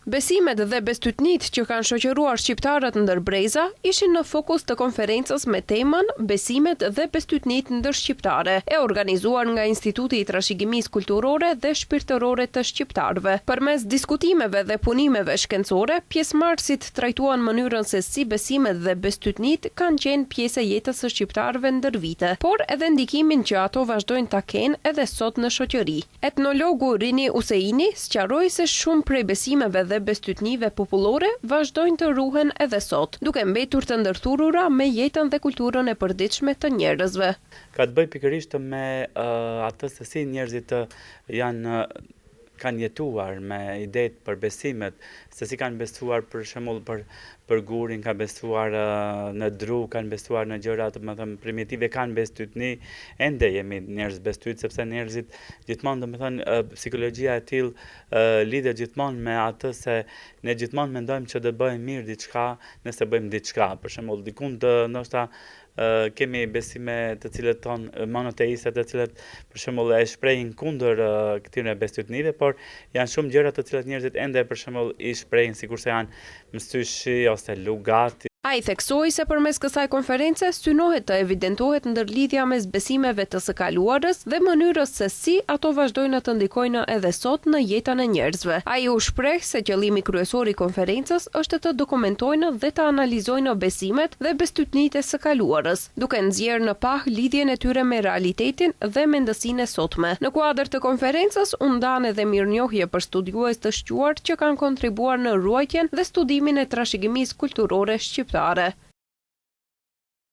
Besimet dhe bestytnit që kanë shoqëruar shqiptarët ndër breza ishin në fokus të konferencës me temën Besimet dhe bestytnit ndër shqiptare, e organizuar nga Instituti i Trashëgimisë Kulturore dhe Shpirtërore të Shqiptarëve. Përmes diskutimeve dhe punimeve shkencore, pjesëmarrësit trajtuan mënyrën se si besimet dhe bestytnit kanë qenë pjesë e jetës së shqiptarëve ndër vite, por edhe ndikimin që ato vazhdojnë ta kenë edhe sot në shoqëri. Etnologu Rini Useini sqaroi se shumë prej besimeve dhe bestytnive popullore vazhdojnë të ruhen edhe sot, duke mbetur të ndërthurura me jetën dhe kulturën e përditshme të njerëzve. Ka të bëjë pikërisht me atë se si njerëzit kanë jetuar me idetë për besimet, se si kanë besuar për shembull për gurin, kanë besuar në dru, kanë besuar në gjëra të primitive, kanë bestytni, ende jemi njerëz bestyt, sepse njerëzit gjithmonë psikologjia e tillë lidhet gjithmonë me atë se ne gjithmonë mendojmë që do bëjmë mirë diçka nëse bëjmë diçka. Për shembull, dikund ndoshta kemi besime të cilët tonë monoteiste, të cilët për shembull e shprehin kundër këtyre bestytnive, por janë shumë gjëra të cilat njerëzit ende për shembull i shprehin sikurse janë mstyshi ose lugati. Ai theksoi se përmes kësaj konference synohet të evidentohet ndërlidhja mes besimeve të së kaluarës dhe mënyrës se si ato vazhdojnë të ndikojnë edhe sot në jetën e njerëzve. Ai u shpreh se qëllimi kryesor i konferencës është të dokumentojnë dhe të analizojnë besimet dhe bestytnitë së kaluarës, duke nxjerrë në pah lidhjen e tyre me realitetin dhe mendësinë e sotme. Në kuadër të konferencës u ndan edhe mirënjohje për studiues të shquar që kanë kontribuar në ruajtjen dhe studimin e trashëgimisë kulturore shqiptare.